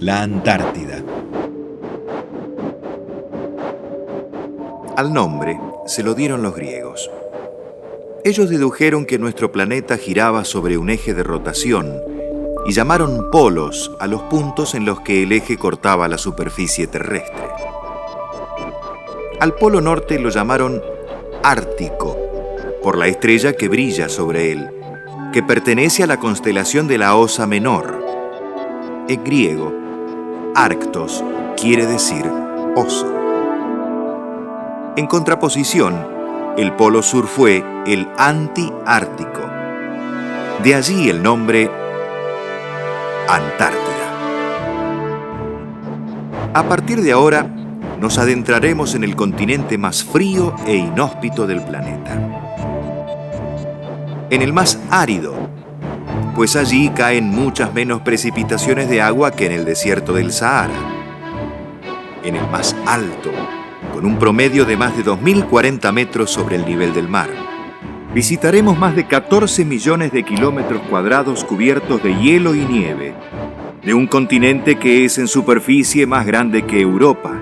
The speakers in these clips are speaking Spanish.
La Antártida. Al nombre se lo dieron los griegos. Ellos dedujeron que nuestro planeta giraba sobre un eje de rotación y llamaron polos a los puntos en los que el eje cortaba la superficie terrestre. Al polo norte lo llamaron Ártico, por la estrella que brilla sobre él, que pertenece a la constelación de la Osa Menor. En griego, Arctos quiere decir oso. En contraposición, el polo sur fue el antiártico. De allí el nombre Antártida. A partir de ahora, nos adentraremos en el continente más frío e inhóspito del planeta. En el más árido, pues allí caen muchas menos precipitaciones de agua que en el desierto del Sahara. En el más alto, con un promedio de más de 2.040 metros sobre el nivel del mar. Visitaremos más de 14 millones de kilómetros cuadrados cubiertos de hielo y nieve, de un continente que es en superficie más grande que Europa,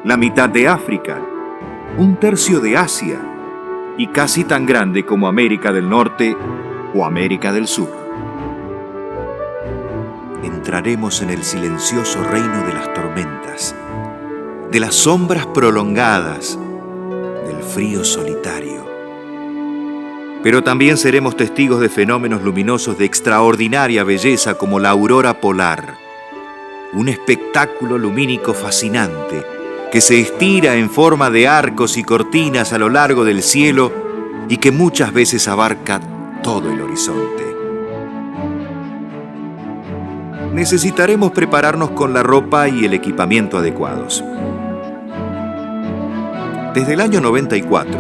la mitad de África, un tercio de Asia y casi tan grande como América del Norte o América del Sur. Entraremos en el silencioso reino de las tormentas, de las sombras prolongadas, del frío solitario. Pero también seremos testigos de fenómenos luminosos de extraordinaria belleza como la aurora polar, un espectáculo lumínico fascinante que se estira en forma de arcos y cortinas a lo largo del cielo y que muchas veces abarca todo el horizonte. Necesitaremos prepararnos con la ropa y el equipamiento adecuados. Desde el año 94,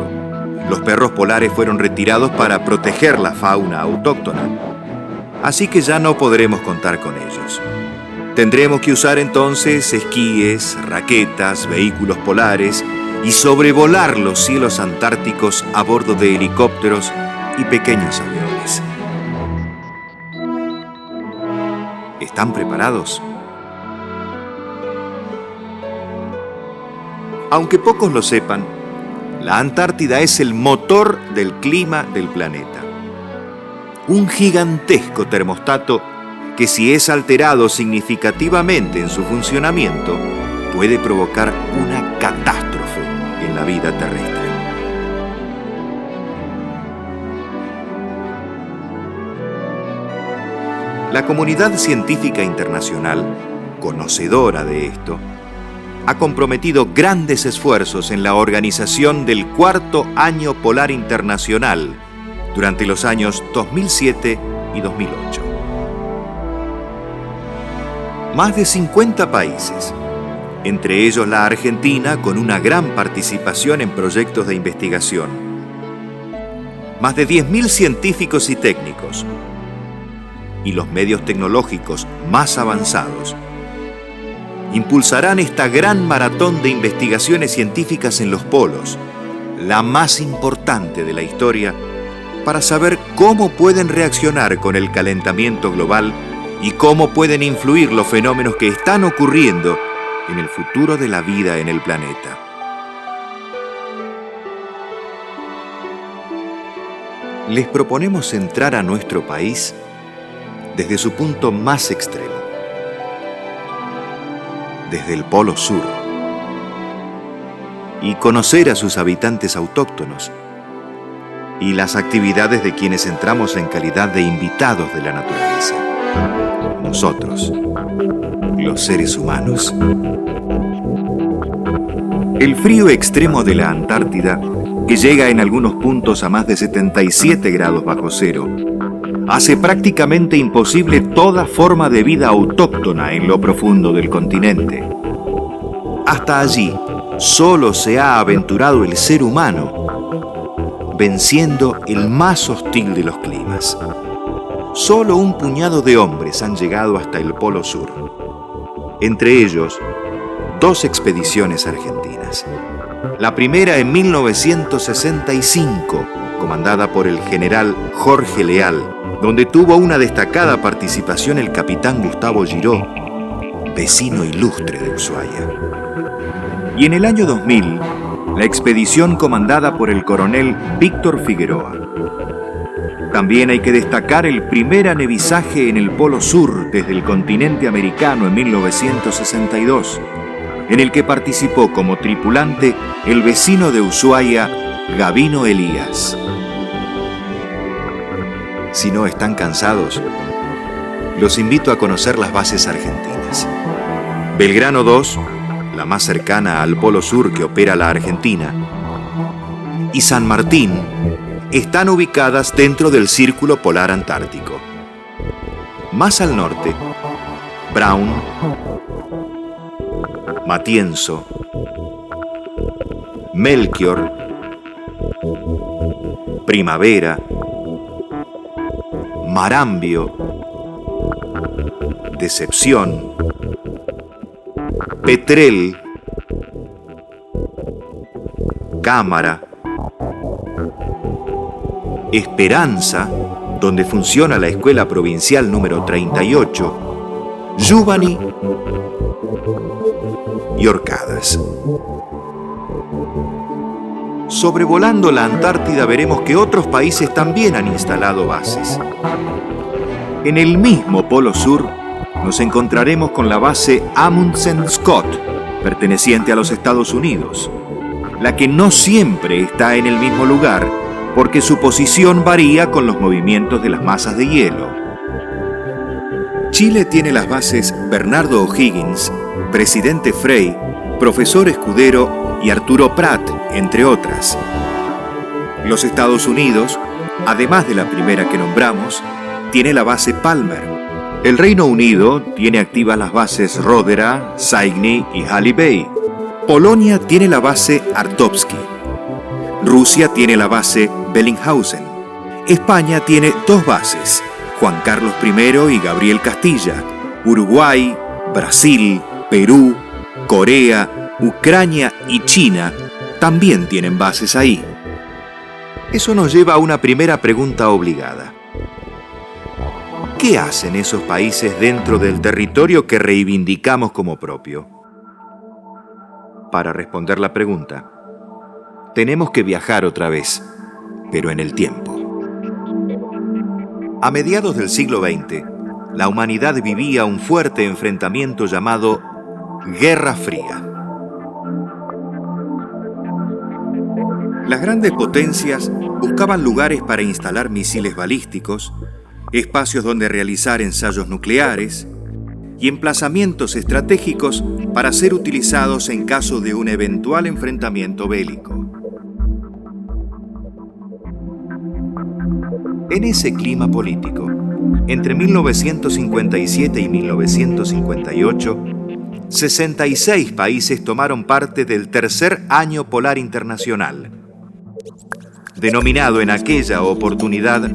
los perros polares fueron retirados para proteger la fauna autóctona, así que ya no podremos contar con ellos. Tendremos que usar entonces esquíes, raquetas, vehículos polares y sobrevolar los cielos antárticos a bordo de helicópteros y pequeños aviones. ¿Están preparados? Aunque pocos lo sepan, la Antártida es el motor del clima del planeta. Un gigantesco termostato que, si es alterado significativamente en su funcionamiento, puede provocar una catástrofe en la vida terrestre. La comunidad científica internacional, conocedora de esto, ha comprometido grandes esfuerzos en la organización del Cuarto Año Polar Internacional durante los años 2007 y 2008. Más de 50 países, entre ellos la Argentina con una gran participación en proyectos de investigación. Más de 10.000 científicos y técnicos y los medios tecnológicos más avanzados impulsarán esta gran maratón de investigaciones científicas en los polos, la más importante de la historia, para saber cómo pueden reaccionar con el calentamiento global y cómo pueden influir los fenómenos que están ocurriendo en el futuro de la vida en el planeta. Les proponemos entrar a nuestro país desde su punto más extremo, desde el Polo Sur, y conocer a sus habitantes autóctonos y las actividades de quienes entramos en calidad de invitados de la naturaleza. Nosotros, los seres humanos. El frío extremo de la Antártida, que llega en algunos puntos a más de 77 grados bajo cero, hace prácticamente imposible toda forma de vida autóctona en lo profundo del continente. Hasta allí, solo se ha aventurado el ser humano, venciendo el más hostil de los climas. Solo un puñado de hombres han llegado hasta el Polo Sur. Entre ellos, 2 expediciones argentinas. La primera en 1965, comandada por el general Jorge Leal, donde tuvo una destacada participación el capitán Gustavo Giró, vecino ilustre de Ushuaia. Y en el año 2000, la expedición comandada por el coronel Víctor Figueroa. También hay que destacar el primer anevizaje en el Polo Sur desde el continente americano en 1962, en el que participó como tripulante el vecino de Ushuaia, Gabino Elías. Si no están cansados, los invito a conocer las bases argentinas. Belgrano 2, la más cercana al Polo Sur que opera la Argentina, y San Martín están ubicadas dentro del Círculo Polar Antártico. Más al norte, Brown, Matienzo, Melchior, Primavera, Marambio, Decepción, Petrel, Cámara, Esperanza, donde funciona la Escuela Provincial número 38, Yúbani y Orcadas. Sobrevolando la Antártida veremos que otros países también han instalado bases. En el mismo Polo Sur nos encontraremos con la base Amundsen Scott, perteneciente a los Estados Unidos, la que no siempre está en el mismo lugar porque su posición varía con los movimientos de las masas de hielo. Chile tiene las bases Bernardo O'Higgins, Presidente Frei, Profesor Escudero y Arturo Prat, entre otras. Los Estados Unidos, además de la primera que nombramos, tiene la base Palmer. El Reino Unido tiene activas las bases Rodera, Saigny y Halley Bay. Polonia tiene la base Artovsky. Rusia tiene la base Bellinghausen. España tiene dos bases, Juan Carlos I y Gabriel Castilla. Uruguay, Brasil, Perú, Corea, Ucrania y China también tienen bases ahí. Eso nos lleva a una primera pregunta obligada. ¿Qué hacen esos países dentro del territorio que reivindicamos como propio? Para responder la pregunta, tenemos que viajar otra vez, pero en el tiempo. A mediados del siglo XX, la humanidad vivía un fuerte enfrentamiento llamado Guerra Fría. Las grandes potencias buscaban lugares para instalar misiles balísticos, espacios donde realizar ensayos nucleares y emplazamientos estratégicos para ser utilizados en caso de un eventual enfrentamiento bélico. En ese clima político, entre 1957 y 1958, 66 países tomaron parte del Tercer Año Polar Internacional, denominado en aquella oportunidad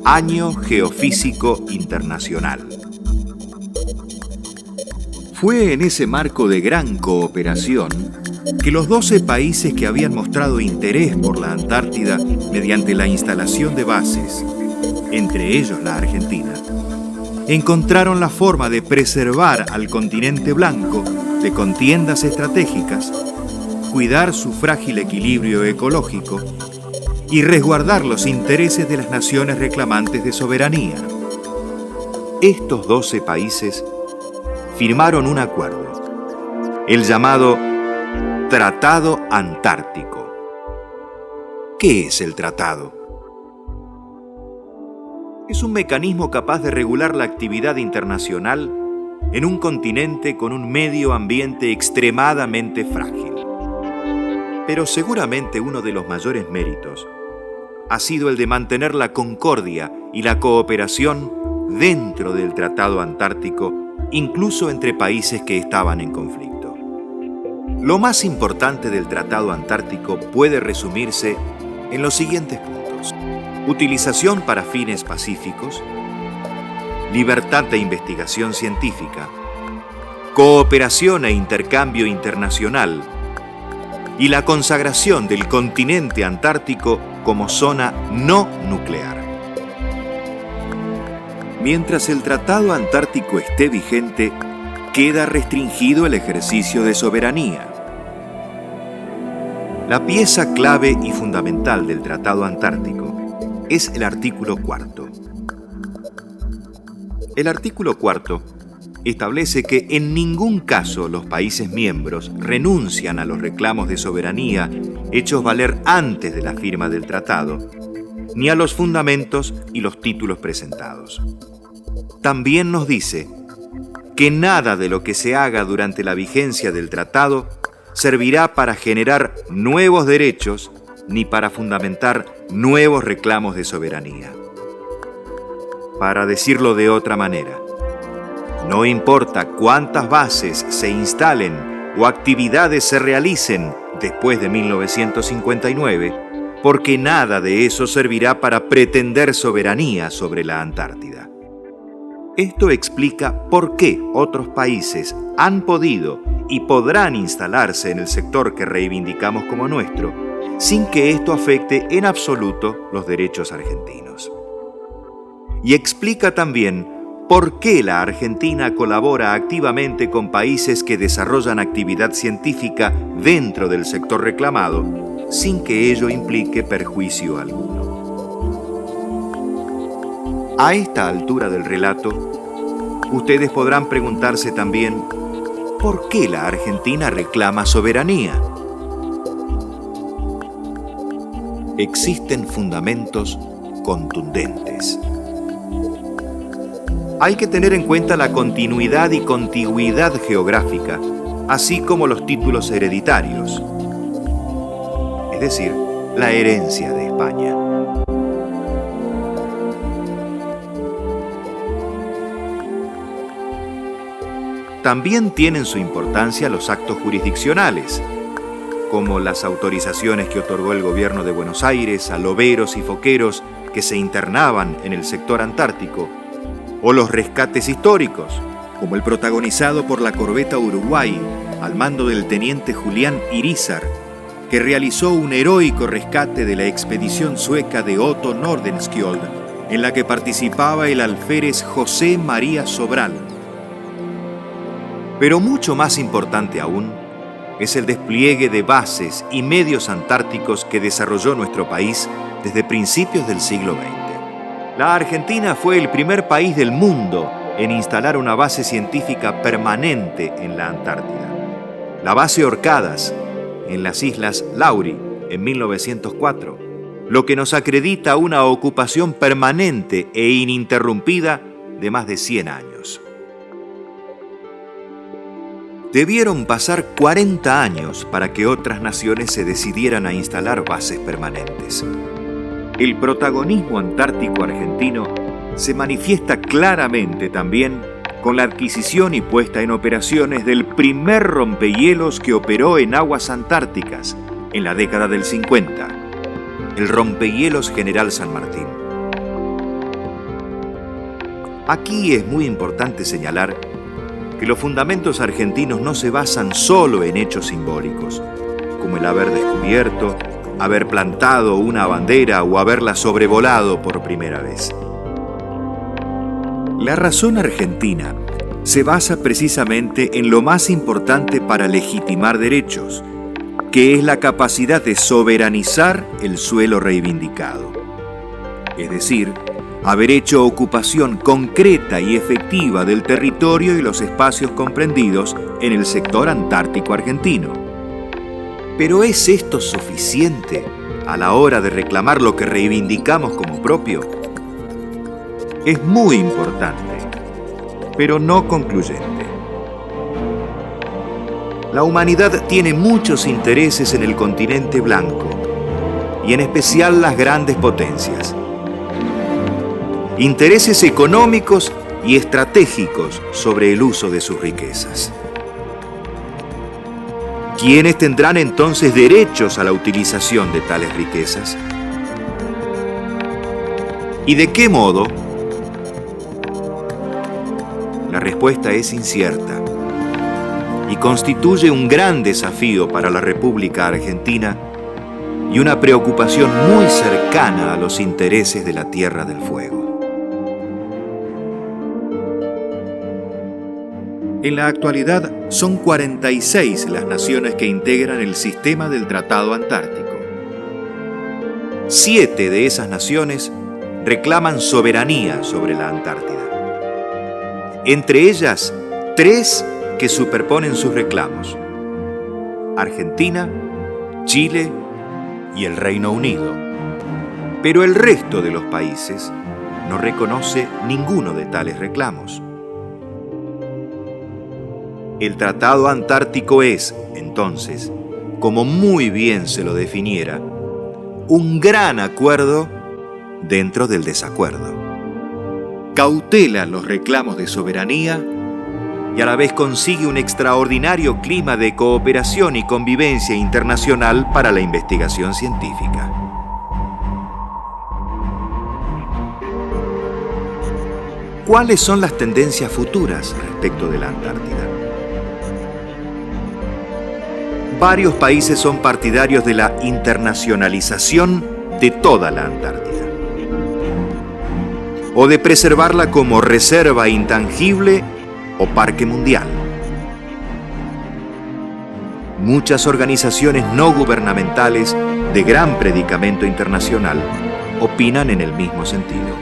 Año Geofísico Internacional. Fue en ese marco de gran cooperación que los 12 países que habían mostrado interés por la Antártida mediante la instalación de bases, entre ellos la Argentina, encontraron la forma de preservar al continente blanco de contiendas estratégicas, cuidar su frágil equilibrio ecológico y resguardar los intereses de las naciones reclamantes de soberanía. Estos 12 países firmaron un acuerdo, el llamado Tratado Antártico. ¿Qué es el tratado? Es un mecanismo capaz de regular la actividad internacional en un continente con un medio ambiente extremadamente frágil. Pero seguramente uno de los mayores méritos ha sido el de mantener la concordia y la cooperación dentro del Tratado Antártico, incluso entre países que estaban en conflicto. Lo más importante del Tratado Antártico puede resumirse en los siguientes puntos: utilización para fines pacíficos, libertad de investigación científica, cooperación e intercambio internacional y la consagración del continente antártico como zona no nuclear. Mientras el Tratado Antártico esté vigente, queda restringido el ejercicio de soberanía. La pieza clave y fundamental del Tratado Antártico es el artículo 4. El artículo 4 establece que en ningún caso los países miembros renuncian a los reclamos de soberanía hechos valer antes de la firma del tratado, ni a los fundamentos y los títulos presentados. También nos dice que nada de lo que se haga durante la vigencia del tratado servirá para generar nuevos derechos ni para fundamentar nuevos reclamos de soberanía. Para decirlo de otra manera, no importa cuántas bases se instalen o actividades se realicen después de 1959, porque nada de eso servirá para pretender soberanía sobre la Antártida. Esto explica por qué otros países han podido y podrán instalarse en el sector que reivindicamos como nuestro, sin que esto afecte en absoluto los derechos argentinos. Y explica también por qué la Argentina colabora activamente con países que desarrollan actividad científica dentro del sector reclamado, sin que ello implique perjuicio alguno. A esta altura del relato, ustedes podrán preguntarse también ¿por qué la Argentina reclama soberanía? Existen fundamentos contundentes. Hay que tener en cuenta la continuidad y contigüidad geográfica, así como los títulos hereditarios, es decir, la herencia de España. También tienen su importancia los actos jurisdiccionales, como las autorizaciones que otorgó el gobierno de Buenos Aires a loberos y foqueros que se internaban en el sector antártico, o los rescates históricos, como el protagonizado por la corbeta Uruguay, al mando del teniente Julián Irízar, que realizó un heroico rescate de la expedición sueca de Otto Nordenskjöld, en la que participaba el alférez José María Sobral. Pero mucho más importante aún es el despliegue de bases y medios antárticos que desarrolló nuestro país desde principios del siglo XX. La Argentina fue el primer país del mundo en instalar una base científica permanente en la Antártida. La base Orcadas, en las Islas Laurie, en 1904, lo que nos acredita una ocupación permanente e ininterrumpida de más de 100 años. Debieron pasar 40 años para que otras naciones se decidieran a instalar bases permanentes. El protagonismo antártico argentino se manifiesta claramente también con la adquisición y puesta en operaciones del primer rompehielos que operó en aguas antárticas en la década del 50, el rompehielos General San Martín. Aquí es muy importante señalar que los fundamentos argentinos no se basan solo en hechos simbólicos, como el haber descubierto, haber plantado una bandera o haberla sobrevolado por primera vez. La razón argentina se basa precisamente en lo más importante para legitimar derechos, que es la capacidad de soberanizar el suelo reivindicado. Es decir, haber hecho ocupación concreta y efectiva del territorio y los espacios comprendidos en el sector antártico argentino. ¿Pero es esto suficiente a la hora de reclamar lo que reivindicamos como propio? Es muy importante, pero no concluyente. La humanidad tiene muchos intereses en el continente blanco, y en especial las grandes potencias. Intereses económicos y estratégicos sobre el uso de sus riquezas. ¿Quiénes tendrán entonces derechos a la utilización de tales riquezas? ¿Y de qué modo? La respuesta es incierta y constituye un gran desafío para la República Argentina y una preocupación muy cercana a los intereses de la Tierra del Fuego. En la actualidad son 46 las naciones que integran el sistema del Tratado Antártico. 7 de esas naciones reclaman soberanía sobre la Antártida. Entre ellas, 3 que superponen sus reclamos: Argentina, Chile y el Reino Unido. Pero el resto de los países no reconoce ninguno de tales reclamos. El Tratado Antártico es, entonces, como muy bien se lo definiera, un gran acuerdo dentro del desacuerdo. Cautela los reclamos de soberanía y a la vez consigue un extraordinario clima de cooperación y convivencia internacional para la investigación científica. ¿Cuáles son las tendencias futuras respecto de la Antártida? Varios países son partidarios de la internacionalización de toda la Antártida, o de preservarla como reserva intangible o parque mundial. Muchas organizaciones no gubernamentales de gran predicamento internacional opinan en el mismo sentido.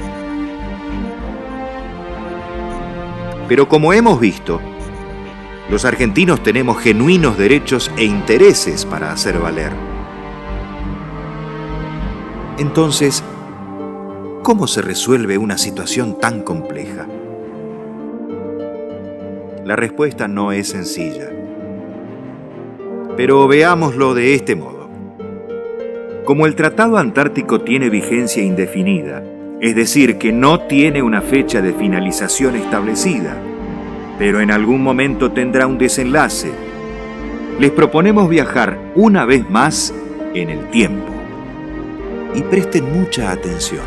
Pero como hemos visto, los argentinos tenemos genuinos derechos e intereses para hacer valer. Entonces, ¿cómo se resuelve una situación tan compleja? La respuesta no es sencilla. Pero veámoslo de este modo. Como el Tratado Antártico tiene vigencia indefinida, es decir, que no tiene una fecha de finalización establecida, pero en algún momento tendrá un desenlace, les proponemos viajar una vez más en el tiempo. Y presten mucha atención,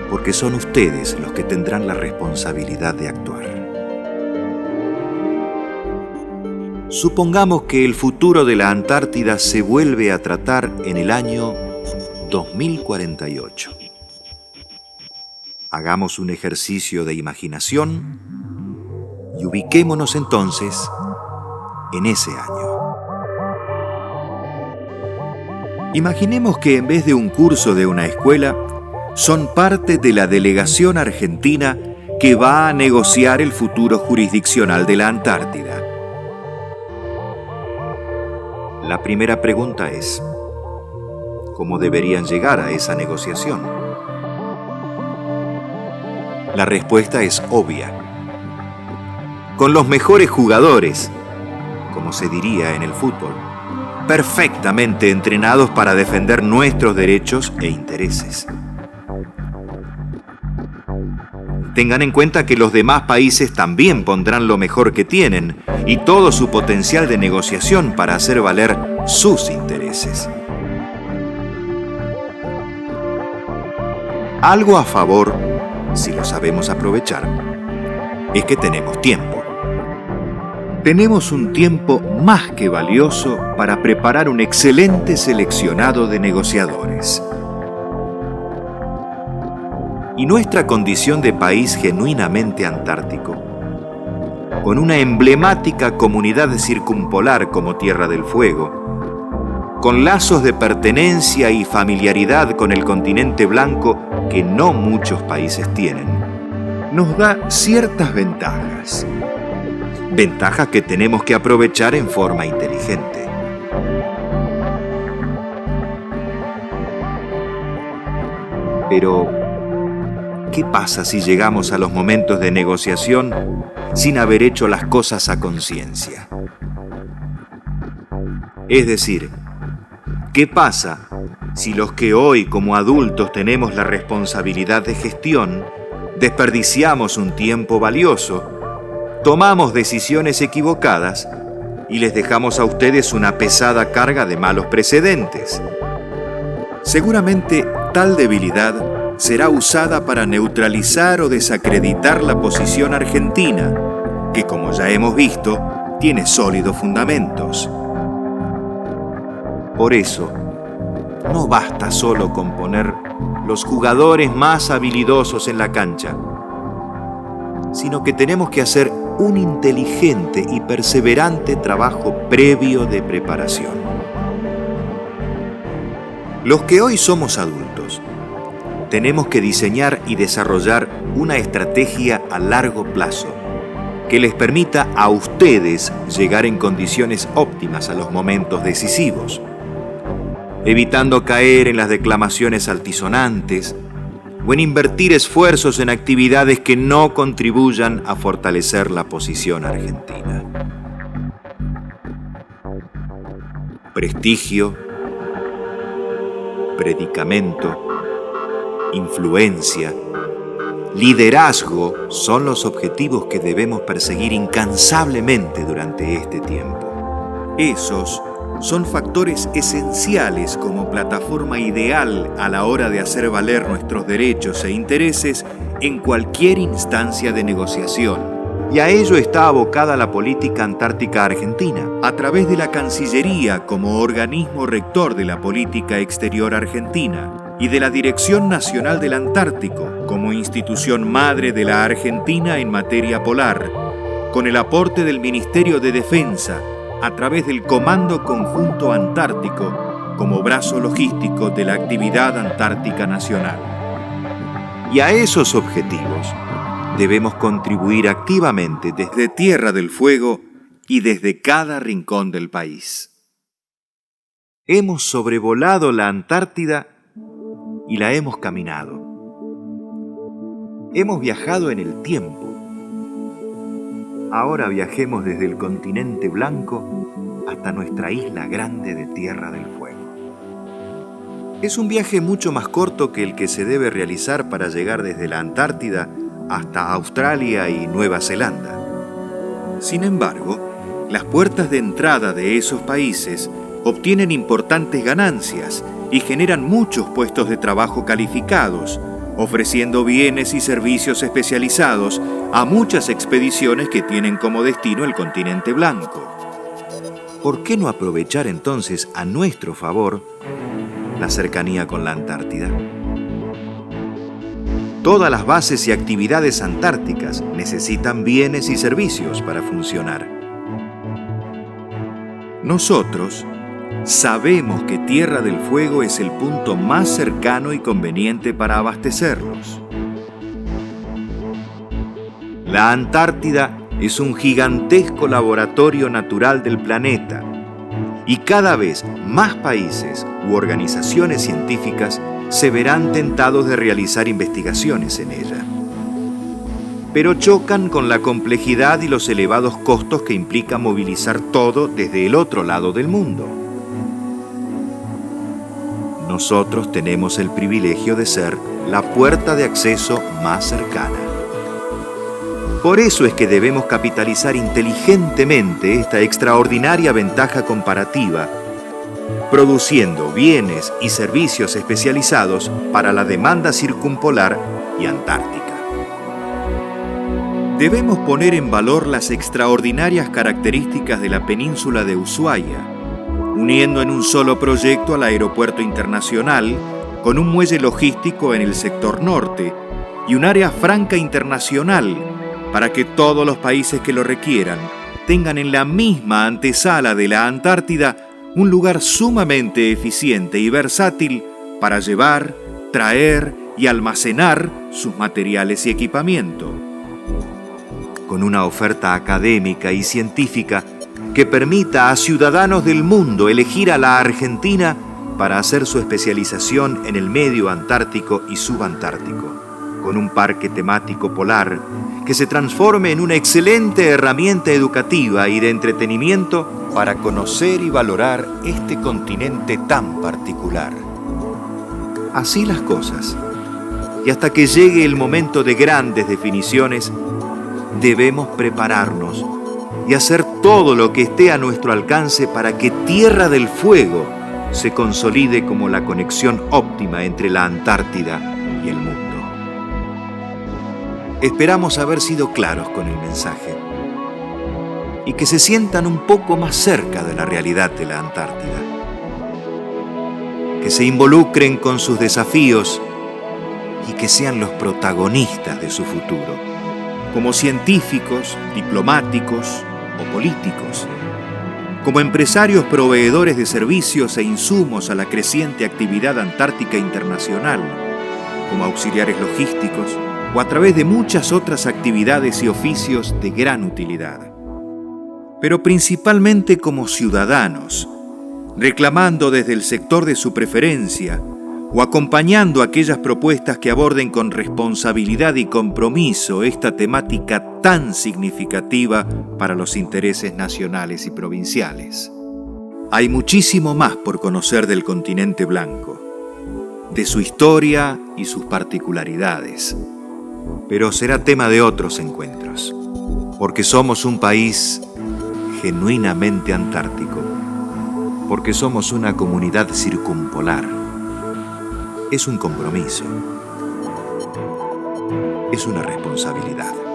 porque son ustedes los que tendrán la responsabilidad de actuar. Supongamos que el futuro de la Antártida se vuelve a tratar en el año 2048. Hagamos un ejercicio de imaginación y ubiquémonos entonces en ese año. Imaginemos que en vez de un curso de una escuela, son parte de la delegación argentina que va a negociar el futuro jurisdiccional de la Antártida. La primera pregunta es: ¿cómo deberían llegar a esa negociación? La respuesta es obvia. Con los mejores jugadores, como se diría en el fútbol, perfectamente entrenados para defender nuestros derechos e intereses. Tengan en cuenta que los demás países también pondrán lo mejor que tienen y todo su potencial de negociación para hacer valer sus intereses. Algo a favor, si lo sabemos aprovechar, es que tenemos tiempo. Tenemos un tiempo más que valioso para preparar un excelente seleccionado de negociadores. Y nuestra condición de país genuinamente antártico, con una emblemática comunidad circumpolar como Tierra del Fuego, con lazos de pertenencia y familiaridad con el continente blanco que no muchos países tienen, nos da ciertas ventajas. Ventajas que tenemos que aprovechar en forma inteligente. Pero, ¿qué pasa si llegamos a los momentos de negociación sin haber hecho las cosas a conciencia? Es decir, ¿qué pasa si los que hoy como adultos tenemos la responsabilidad de gestión desperdiciamos un tiempo valioso, tomamos decisiones equivocadas y les dejamos a ustedes una pesada carga de malos precedentes? Seguramente tal debilidad será usada para neutralizar o desacreditar la posición argentina, que como ya hemos visto, tiene sólidos fundamentos. Por eso, no basta solo con poner los jugadores más habilidosos en la cancha, sino que tenemos que hacer un inteligente y perseverante trabajo previo de preparación. Los que hoy somos adultos, tenemos que diseñar y desarrollar una estrategia a largo plazo que les permita a ustedes llegar en condiciones óptimas a los momentos decisivos, evitando caer en las declamaciones altisonantes o en invertir esfuerzos en actividades que no contribuyan a fortalecer la posición argentina. Prestigio, predicamento, influencia, liderazgo son los objetivos que debemos perseguir incansablemente durante este tiempo. Esos son factores esenciales como plataforma ideal a la hora de hacer valer nuestros derechos e intereses en cualquier instancia de negociación. Y a ello está abocada la política antártica argentina, a través de la Cancillería como organismo rector de la política exterior argentina y de la Dirección Nacional del Antártico como institución madre de la Argentina en materia polar, con el aporte del Ministerio de Defensa, a través del Comando Conjunto Antártico como brazo logístico de la actividad antártica nacional. Y a esos objetivos debemos contribuir activamente desde Tierra del Fuego y desde cada rincón del país. Hemos sobrevolado la Antártida y la hemos caminado. Hemos viajado en el tiempo. Ahora viajemos desde el continente blanco hasta nuestra isla grande de Tierra del Fuego. Es un viaje mucho más corto que el que se debe realizar para llegar desde la Antártida hasta Australia y Nueva Zelanda. Sin embargo, las puertas de entrada de esos países obtienen importantes ganancias y generan muchos puestos de trabajo calificados, ofreciendo bienes y servicios especializados a muchas expediciones que tienen como destino el continente blanco. ¿Por qué no aprovechar entonces a nuestro favor la cercanía con la Antártida? Todas las bases y actividades antárticas necesitan bienes y servicios para funcionar. Nosotros sabemos que Tierra del Fuego es el punto más cercano y conveniente para abastecerlos. La Antártida es un gigantesco laboratorio natural del planeta y cada vez más países u organizaciones científicas se verán tentados de realizar investigaciones en ella. Pero chocan con la complejidad y los elevados costos que implica movilizar todo desde el otro lado del mundo. Nosotros tenemos el privilegio de ser la puerta de acceso más cercana. Por eso es que debemos capitalizar inteligentemente esta extraordinaria ventaja comparativa, produciendo bienes y servicios especializados para la demanda circumpolar y antártica. Debemos poner en valor las extraordinarias características de la península de Ushuaia, uniendo en un solo proyecto al aeropuerto internacional, con un muelle logístico en el sector norte y un área franca internacional para que todos los países que lo requieran tengan en la misma antesala de la Antártida un lugar sumamente eficiente y versátil para llevar, traer y almacenar sus materiales y equipamiento. Con una oferta académica y científica que permita a ciudadanos del mundo elegir a la Argentina para hacer su especialización en el medio antártico y subantártico, con un parque temático polar que se transforme en una excelente herramienta educativa y de entretenimiento para conocer y valorar este continente tan particular. Así las cosas, y hasta que llegue el momento de grandes definiciones, debemos prepararnos y hacer todo lo que esté a nuestro alcance para que Tierra del Fuego se consolide como la conexión óptima entre la Antártida y el mundo. Esperamos haber sido claros con el mensaje y que se sientan un poco más cerca de la realidad de la Antártida, que se involucren con sus desafíos y que sean los protagonistas de su futuro. como científicos, diplomáticos o políticos, como empresarios proveedores de servicios e insumos a la creciente actividad antártica internacional, como auxiliares logísticos o a través de muchas otras actividades y oficios de gran utilidad. Pero principalmente como ciudadanos, reclamando desde el sector de su preferencia o acompañando aquellas propuestas que aborden con responsabilidad y compromiso esta temática tan significativa para los intereses nacionales y provinciales. Hay muchísimo más por conocer del continente blanco, de su historia y sus particularidades, pero será tema de otros encuentros, porque somos un país genuinamente antártico, porque somos una comunidad circumpolar. Es un compromiso, es una responsabilidad.